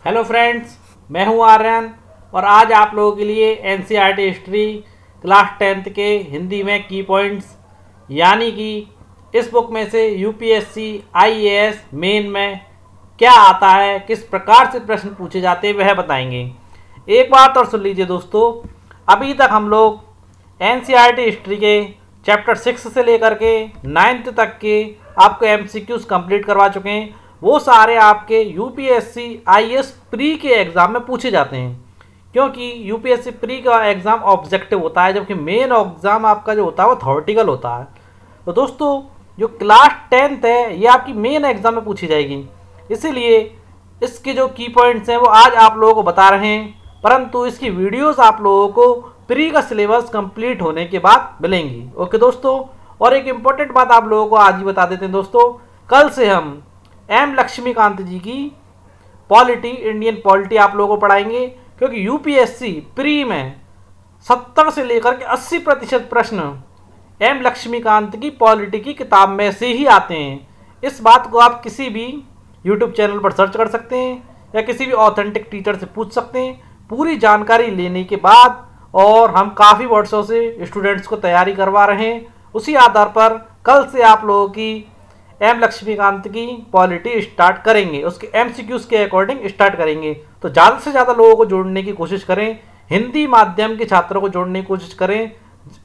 Hello friends, मैं हूं आर्यन और आज आप लोगों के लिए एनसीईआरटी हिस्ट्री क्लास 10th के हिंदी में की पॉइंट्स यानी कि इस बुक में से यूपीएससी आईएएस मेन में क्या आता है, किस प्रकार से प्रश्न पूछे जाते हैं वह बताएंगे। एक बात और सुन लीजिए दोस्तों, अभी तक हम लोग एनसीईआरटी हिस्ट्री के चैप्टर 6 से लेकर के 9th तक के आपको एमसीक्यूज कंप्लीट करवा चुके हैं। वो सारे आपके यूपीएससी आईएएस प्री के एग्ज़ाम में पूछे जाते हैं, क्योंकि यूपीएससी प्री का एग्ज़ाम ऑब्जेक्टिव होता है, जबकि मेन एग्ज़ाम आपका जो होता है वो थ्योरेटिकल होता है। तो दोस्तों, जो क्लास 10th है ये आपकी मेन एग्ज़ाम में पूछी जाएगी, इसीलिए इसके जो की पॉइंट्स हैं वो आज आप लोगों को बता रहे हैं, परंतु इसकी वीडियोस आप लोगों को प्री का सिलेबस कंप्लीट होने के बाद मिलेंगी। ओके दोस्तों, और एक इम्पोर्टेंट बात आप लोगों को आज ही बता देते हैं दोस्तों, कल से हम एम लक्ष्मीकांत जी की पॉलिटी, इंडियन पॉलिटी आप लोगों को पढ़ाएंगे, क्योंकि यूपीएससी प्री में 70 से लेकर के 80% प्रश्न एम लक्ष्मीकांत की पॉलिटी की किताब में से ही आते हैं। इस बात को आप किसी भी यूट्यूब चैनल पर सर्च कर सकते हैं या किसी भी ऑथेंटिक टीचर से पूछ सकते हैं पूरी जानकारी लेने के बाद। और हम काफ़ी वर्षों से स्टूडेंट्स को तैयारी करवा रहे हैं, उसी आधार पर कल से आप लोगों की एम लक्ष्मीकांत की पॉलिटी स्टार्ट करेंगे, उसके एमसीक्यूज के अकॉर्डिंग स्टार्ट करेंगे। तो ज़्यादा से ज़्यादा लोगों को जोड़ने की कोशिश करें, हिंदी माध्यम के छात्रों को जोड़ने की कोशिश करें,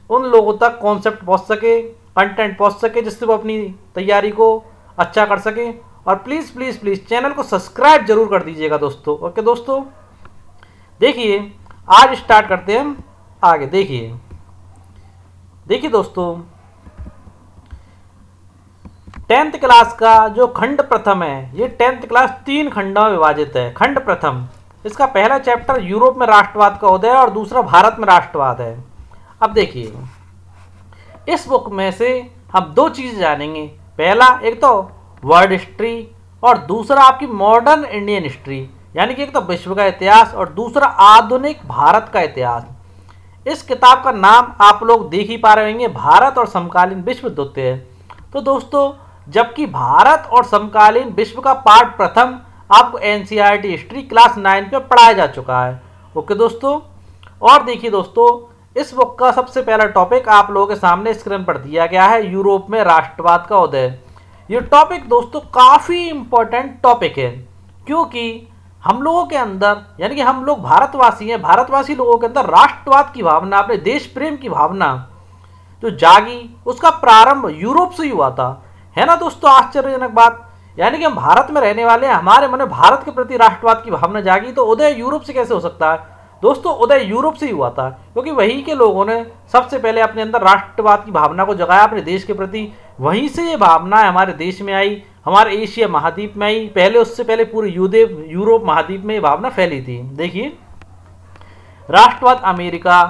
उन लोगों तक कॉन्सेप्ट पहुंच सके, कंटेंट पहुंच सके, जिससे वो अपनी तैयारी को अच्छा कर सकें। और प्लीज़ प्लीज़ प्लीज़ चैनल को सब्सक्राइब जरूर कर दीजिएगा दोस्तों। ओके दोस्तों, देखिए आज स्टार्ट करते हैं हम आगे। देखिए दोस्तों, 10th क्लास का जो खंड प्रथम है, ये 10th क्लास 3 खंडों में विभाजित है। खंड प्रथम, इसका पहला चैप्टर यूरोप में राष्ट्रवाद का उदय और दूसरा भारत में राष्ट्रवाद है। अब देखिए, इस बुक में से हम दो चीज़ जानेंगे, पहला एक तो वर्ल्ड हिस्ट्री और दूसरा आपकी मॉडर्न इंडियन हिस्ट्री, यानी कि एक तो विश्व का इतिहास और दूसरा आधुनिक भारत का इतिहास। इस किताब का नाम आप लोग देख ही पा रहे होंगे, भारत और समकालीन विश्व द्वितीय है। तो दोस्तों, जबकि भारत और समकालीन विश्व का पार्ट प्रथम आपको एनसीईआरटी हिस्ट्री क्लास 9 में पढ़ाया जा चुका है। ओके दोस्तों, और देखिए दोस्तों, इस बुक का सबसे पहला टॉपिक आप लोगों के सामने स्क्रीन पर दिया गया है, यूरोप में राष्ट्रवाद का उदय। ये टॉपिक दोस्तों काफ़ी इंपॉर्टेंट टॉपिक है, क्योंकि हम लोगों के अंदर, यानी कि हम लोग भारतवासी हैं, भारतवासी लोगों के अंदर राष्ट्रवाद की भावना, अपने देश प्रेम की भावना जो जागी, उसका प्रारंभ यूरोप से ही हुआ था, है ना दोस्तों। आश्चर्यजनक बात, यानी कि हम भारत में रहने वाले हैं, हमारे मन में भारत के प्रति राष्ट्रवाद की भावना जागी, तो उदय यूरोप से कैसे हो सकता है दोस्तों? उदय यूरोप से ही हुआ था, क्योंकि वहीं के लोगों ने सबसे पहले अपने अंदर राष्ट्रवाद की भावना को जगाया अपने देश के प्रति। वहीं से ये भावना हमारे देश में आई, हमारे एशिया महाद्वीप में आई, पहले उससे पहले पूरे यूरोप महाद्वीप में ये भावना फैली थी। देखिए, राष्ट्रवाद अमेरिका,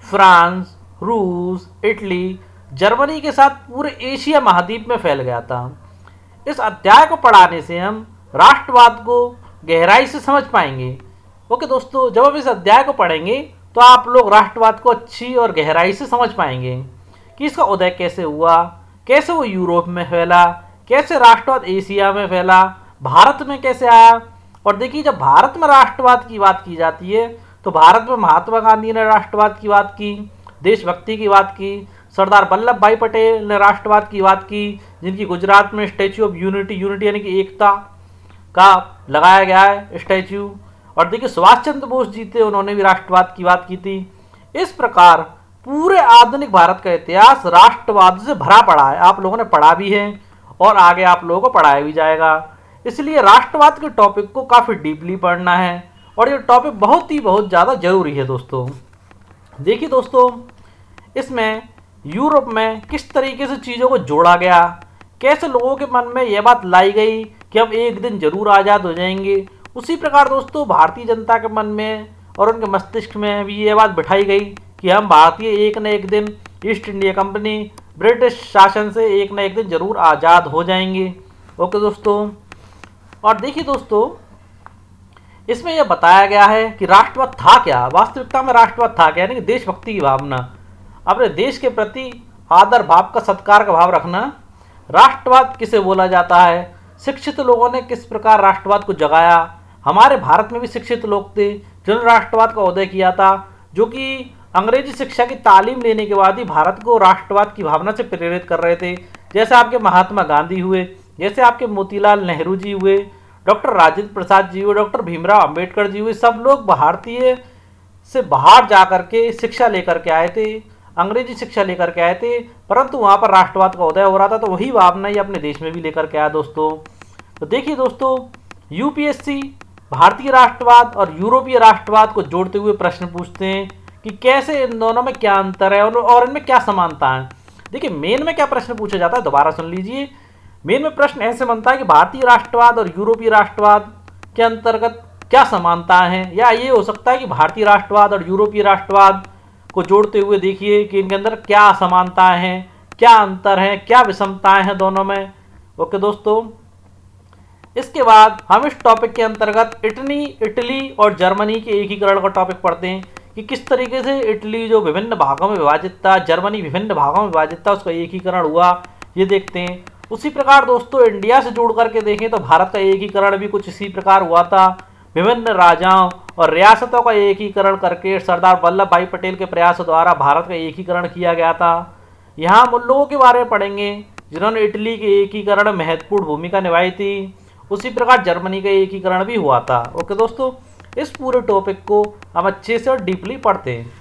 फ्रांस, रूस, इटली, जर्मनी के साथ पूरे एशिया महाद्वीप में फैल गया था। इस अध्याय को पढ़ाने से हम राष्ट्रवाद को गहराई से समझ पाएंगे। ओके दोस्तों, जब हम इस अध्याय को पढ़ेंगे तो आप लोग राष्ट्रवाद को अच्छी और गहराई से समझ पाएंगे कि इसका उदय कैसे हुआ, कैसे वो यूरोप में फैला, कैसे राष्ट्रवाद एशिया में फैला, भारत में कैसे आया। और देखिए, जब भारत में राष्ट्रवाद की बात की जाती है तो भारत में महात्मा गांधी ने राष्ट्रवाद की बात की, देशभक्ति की बात की, सरदार वल्लभ भाई पटेल ने राष्ट्रवाद की बात की, जिनकी गुजरात में स्टैच्यू ऑफ यूनिटी यानी कि एकता का लगाया गया है स्टैच्यू। और देखिए, सुभाष चंद्र बोस जी थे, उन्होंने भी राष्ट्रवाद की बात की थी। इस प्रकार पूरे आधुनिक भारत का इतिहास राष्ट्रवाद से भरा पड़ा है, आप लोगों ने पढ़ा भी है और आगे आप लोगों को पढ़ाया भी जाएगा। इसलिए राष्ट्रवाद के टॉपिक को काफ़ी डीपली पढ़ना है और ये टॉपिक बहुत ज़्यादा जरूरी है दोस्तों। देखिए दोस्तों, इसमें यूरोप में किस तरीके से चीज़ों को जोड़ा गया, कैसे लोगों के मन में यह बात लाई गई कि हम एक दिन जरूर आज़ाद हो जाएंगे, उसी प्रकार दोस्तों भारतीय जनता के मन में और उनके मस्तिष्क में भी ये बात बिठाई गई कि हम भारतीय एक न एक दिन ईस्ट इंडिया कंपनी, ब्रिटिश शासन से एक न एक दिन जरूर आज़ाद हो जाएंगे। ओके दोस्तों, और देखिए दोस्तों, इसमें यह बताया गया है कि राष्ट्रवाद था क्या, वास्तविकता में राष्ट्रवाद था क्या, यानी कि देशभक्ति की भावना, अपने देश के प्रति आदर भाव का, सत्कार का भाव रखना। राष्ट्रवाद किसे बोला जाता है, शिक्षित लोगों ने किस प्रकार राष्ट्रवाद को जगाया, हमारे भारत में भी शिक्षित लोग थे जिन्होंने राष्ट्रवाद का उदय किया था, जो कि अंग्रेजी शिक्षा की तालीम लेने के बाद ही भारत को राष्ट्रवाद की भावना से प्रेरित कर रहे थे। जैसे आपके महात्मा गांधी हुए, जैसे आपके मोतीलाल नेहरू जी हुए, डॉक्टर राजेंद्र प्रसाद जी हुए, डॉक्टर भीमराव अंबेडकर जी हुए, सब लोग भारतीय से बाहर जा कर के शिक्षा लेकर के आए थे, अंग्रेजी शिक्षा लेकर के आए थे, परंतु वहाँ पर राष्ट्रवाद का उदय हो रहा था, तो वही भावना ही अपने देश में भी लेकर के आया दोस्तों। तो देखिए दोस्तों, यूपीएससी भारतीय राष्ट्रवाद और यूरोपीय राष्ट्रवाद को जोड़ते हुए प्रश्न पूछते हैं कि कैसे इन दोनों में क्या अंतर है और इनमें क्या समानता है। देखिए मेन में क्या प्रश्न पूछा जाता है, दोबारा सुन लीजिए। मेन में प्रश्न ऐसे बनता है कि भारतीय राष्ट्रवाद और यूरोपीय राष्ट्रवाद के अंतर्गत क्या समानता है, या ये हो सकता है कि भारतीय राष्ट्रवाद और यूरोपीय राष्ट्रवाद को जोड़ते हुए देखिए कि इनके अंदर क्या समानताएं हैं, क्या अंतर है, क्या विषमताएं हैं दोनों में। ओके दोस्तों, इसके बाद हम इस टॉपिक के अंतर्गत इटली और जर्मनी के एकीकरण का टॉपिक पढ़ते हैं कि किस तरीके से इटली जो विभिन्न भागों में विभाजित था, जर्मनी विभिन्न भागों में विभाजित था, उसका एकीकरण हुआ, ये देखते हैं। उसी प्रकार दोस्तों इंडिया से जोड़ करके देखें तो भारत का एकीकरण भी कुछ इसी प्रकार हुआ था। विभिन्न राजाओं और रियासतों का एकीकरण करके सरदार वल्लभ भाई पटेल के प्रयासों द्वारा भारत का एकीकरण किया गया था। यहाँ हम उन लोगों के बारे में पढ़ेंगे जिन्होंने इटली के एकीकरण में महत्वपूर्ण भूमिका निभाई थी। उसी प्रकार जर्मनी का एकीकरण भी हुआ था। ओके दोस्तों, इस पूरे टॉपिक को हम अच्छे से और डीपली पढ़ते हैं।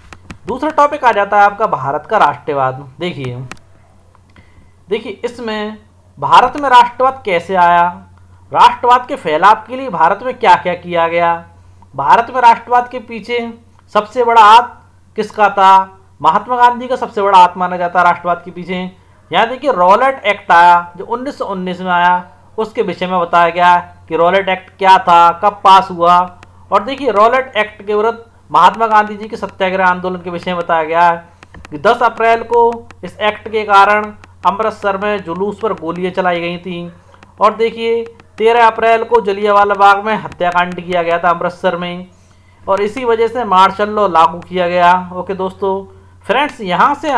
दूसरा टॉपिक आ जाता है आपका भारत का राष्ट्रवाद। देखिए इसमें भारत में राष्ट्रवाद कैसे आया, राष्ट्रवाद के फैलाव के लिए भारत में क्या क्या किया गया, भारत में राष्ट्रवाद के पीछे सबसे बड़ा हाथ किसका था। महात्मा गांधी का सबसे बड़ा हाथ माना जाता है राष्ट्रवाद के पीछे। यहाँ देखिए रॉलेट एक्ट आया जो 1919 में आया, उसके विषय में बताया गया कि रॉलेट एक्ट क्या था, कब पास हुआ। और देखिए रॉलेट एक्ट के विरुद्ध महात्मा गांधी जी के सत्याग्रह आंदोलन के विषय में बताया गया है कि 10 अप्रैल को इस एक्ट के कारण अमृतसर में जुलूस पर गोलियां चलाई गई थी। और देखिए 13 अप्रैल को जलियांवाला बाग में हत्याकांड किया गया था अमृतसर में, और इसी वजह से मार्शल लॉ लागू किया गया। ओके दोस्तों, फ्रेंड्स यहाँ से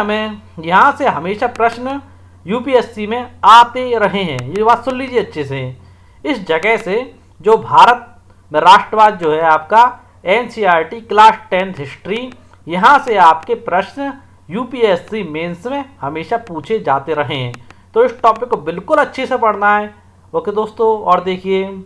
हमेशा प्रश्न यूपीएससी में आते रहे हैं, ये बात सुन लीजिए अच्छे से। इस जगह से जो भारत में राष्ट्रवाद जो है आपका एनसीईआरटी क्लास 10 हिस्ट्री, यहाँ से आपके प्रश्न यूपीएससी मेंस में हमेशा पूछे जाते रहे हैं, तो इस टॉपिक को बिल्कुल अच्छे से पढ़ना है। ओके दोस्तों, और देखिए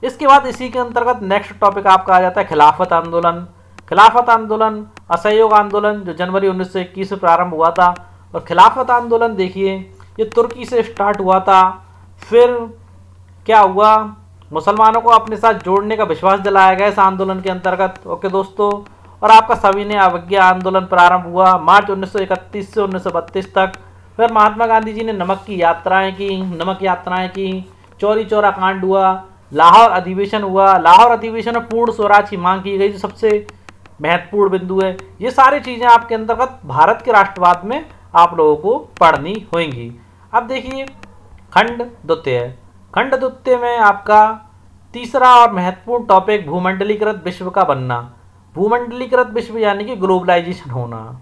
इसके बाद इसी के अंतर्गत नेक्स्ट टॉपिक आपका आ जाता है खिलाफत आंदोलन। खिलाफत आंदोलन असहयोग आंदोलन जो जनवरी 1921 से प्रारंभ हुआ था। और खिलाफत आंदोलन देखिए ये तुर्की से स्टार्ट हुआ था। फिर क्या हुआ, मुसलमानों को अपने साथ जोड़ने का विश्वास दिलाया गया इस आंदोलन के अंतर्गत। ओके दोस्तों, और आपका सविनय अवज्ञा आंदोलन प्रारंभ हुआ मार्च 1931 से 1932 तक। फिर महात्मा गांधी जी ने नमक यात्राएं की, चौरी चौरा कांड हुआ, लाहौर अधिवेशन हुआ। लाहौर अधिवेशन में पूर्ण स्वराज की मांग की गई जो सबसे महत्वपूर्ण बिंदु है। ये सारी चीज़ें आपके अंतर्गत भारत के राष्ट्रवाद में आप लोगों को पढ़नी होंगी। अब देखिए खंड द्वितीय में आपका तीसरा और महत्वपूर्ण टॉपिक भूमंडलीकृत विश्व का बनना। भूमंडलीकृत विश्व यानी कि ग्लोबलाइजेशन होना।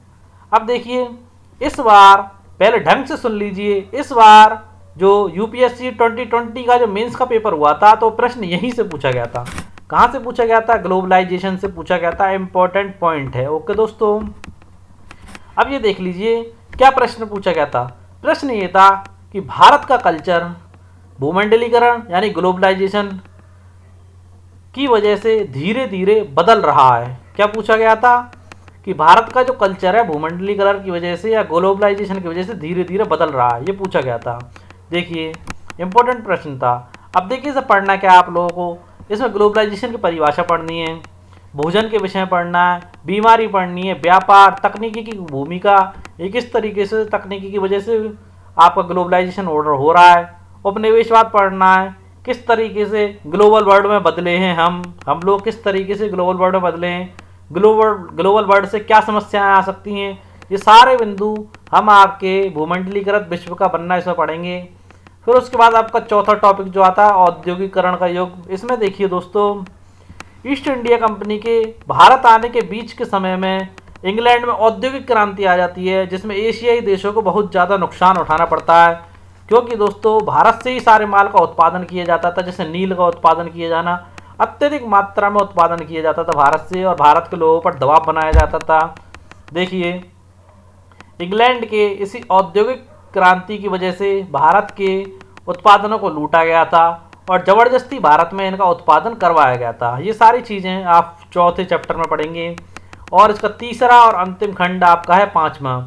अब देखिए इस बार पहले ढंग से सुन लीजिए, इस बार जो यूपीएससी 2020 का जो मेंस का पेपर हुआ था तो प्रश्न यहीं से पूछा गया था। कहाँ से पूछा गया था? ग्लोबलाइजेशन से पूछा गया था। इंपॉर्टेंट पॉइंट है। ओके दोस्तों, अब ये देख लीजिए क्या प्रश्न पूछा गया था। प्रश्न ये था कि भारत का कल्चर भूमंडलीकरण यानी ग्लोबलाइजेशन की वजह से धीरे धीरे बदल रहा है। क्या पूछा गया था कि भारत का जो कल्चर है भूमंडलीकरण की वजह से या ग्लोबलाइजेशन की वजह से धीरे धीरे बदल रहा है, ये पूछा गया था। देखिए इंपॉर्टेंट प्रश्न था। अब देखिए इसे पढ़ना क्या है आप लोगों को, इसमें ग्लोबलाइजेशन की परिभाषा पढ़नी है, भोजन के विषय में पढ़ना है, बीमारी पढ़नी है, व्यापार, तकनीकी की भूमिका, ये किस तरीके से तकनीकी की वजह से आपका ग्लोबलाइजेशन हो रहा है, उपनिवेशवाद पढ़ना है, किस तरीके से ग्लोबल वर्ल्ड में बदले हैं हम लोग किस तरीके से ग्लोबल वर्ल्ड में बदले हैं, ग्लोबल वर्ल्ड से क्या समस्याएं आ सकती हैं, ये सारे बिंदु हम आपके भूमंडलीकृत विश्व का बनना इसमें पढ़ेंगे। फिर उसके बाद आपका चौथा टॉपिक जो आता है औद्योगिकरण का युग। इसमें देखिए दोस्तों, ईस्ट इंडिया कंपनी के भारत आने के बीच के समय में इंग्लैंड में औद्योगिक क्रांति आ जाती है, जिसमें एशियाई देशों को बहुत ज़्यादा नुकसान उठाना पड़ता है, क्योंकि दोस्तों भारत से ही सारे माल का उत्पादन किया जाता था, जैसे नील का उत्पादन किया जाना। अत्यधिक मात्रा में उत्पादन किया जाता था भारत से और भारत के लोगों पर दबाव बनाया जाता था। देखिए, इंग्लैंड के इसी औद्योगिक क्रांति की वजह से भारत के उत्पादनों को लूटा गया था और ज़बरदस्ती भारत में इनका उत्पादन करवाया गया था। ये सारी चीज़ें आप चौथे चैप्टर में पढ़ेंगे। और इसका तीसरा और अंतिम खंड आपका है 5वां,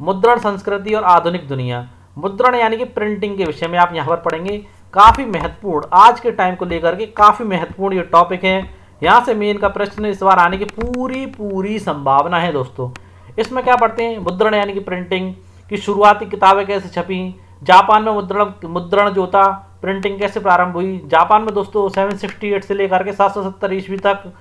मुद्रण संस्कृति और आधुनिक दुनिया। मुद्रण यानी कि प्रिंटिंग के विषय में आप यहाँ पर पढ़ेंगे। काफ़ी महत्वपूर्ण, आज के टाइम को लेकर के काफ़ी महत्वपूर्ण ये टॉपिक है। यहाँ से मेन का प्रश्न इस बार आने की पूरी संभावना है दोस्तों। इसमें क्या पढ़ते हैं, मुद्रण यानी कि प्रिंटिंग की शुरुआती किताबें कैसे छपी, जापान में मुद्रण जो था, प्रिंटिंग कैसे प्रारंभ हुई। जापान में दोस्तों 768 से लेकर के 770 ईस्वी तक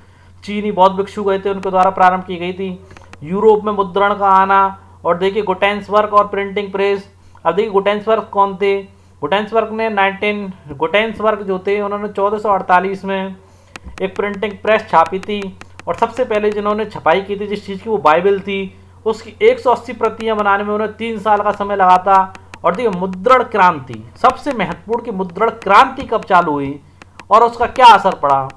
चीनी बौद्ध भिक्षु गए थे, उनके द्वारा प्रारंभ की गई थी। यूरोप में मुद्रण का आना, और देखिए गुटेन्सबर्ग और प्रिंटिंग प्रेस। अब देखिए गुटेन्सबर्ग कौन थे, गुटेन्सबर्ग जो थे उन्होंने 1448 में एक प्रिंटिंग प्रेस छापी थी और सबसे पहले जिन्होंने छपाई की थी जिस चीज़ की, वो बाइबल थी। उसकी 180 प्रतियां बनाने में उन्हें 3 साल का समय लगा था। और देखिए मुद्रण क्रांति, सबसे महत्वपूर्ण की मुद्रण क्रांति कब चालू हुई और उसका क्या असर पड़ा।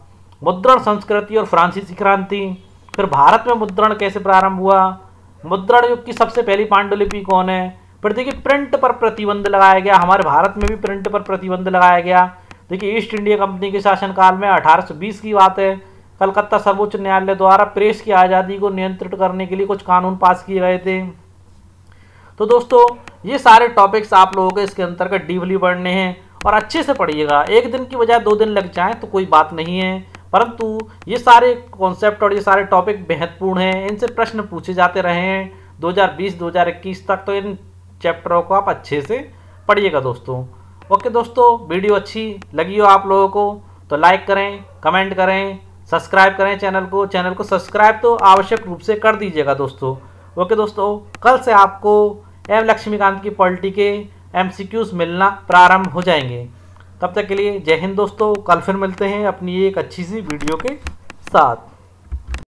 मुद्रण संस्कृति और फ्रांसीसी क्रांति। फिर भारत में मुद्रण कैसे प्रारंभ हुआ, मुद्रण युग की सबसे पहली पांडुलिपि कौन है। फिर देखिए प्रिंट पर प्रतिबंध लगाया गया, हमारे भारत में भी प्रिंट पर प्रतिबंध लगाया गया। देखिए ईस्ट इंडिया कंपनी के शासनकाल में 1820 की बात है, कलकत्ता सर्वोच्च न्यायालय द्वारा प्रेस की आज़ादी को नियंत्रित करने के लिए कुछ कानून पास किए गए थे। तो दोस्तों ये सारे टॉपिक्स आप लोगों को इसके अंतर्गत डीपली पढ़ने हैं और अच्छे से पढ़िएगा। एक दिन की बजाय 2 दिन लग जाएं तो कोई बात नहीं है, परंतु ये सारे कॉन्सेप्ट और ये सारे टॉपिक महत्वपूर्ण हैं, इनसे प्रश्न पूछे जाते रहे हैं 2020-2021 तक। तो इन चैप्टरों को आप अच्छे से पढ़िएगा दोस्तों। ओके दोस्तों, वीडियो अच्छी लगी हो आप लोगों को तो लाइक करें, कमेंट करें, सब्सक्राइब करें चैनल को सब्सक्राइब तो आवश्यक रूप से कर दीजिएगा दोस्तों। ओके दोस्तों, कल से आपको एम लक्ष्मीकांत की पॉलिटी के MCQs मिलना प्रारंभ हो जाएंगे। तब तक के लिए जय हिंद दोस्तों, कल फिर मिलते हैं अपनी एक अच्छी सी वीडियो के साथ।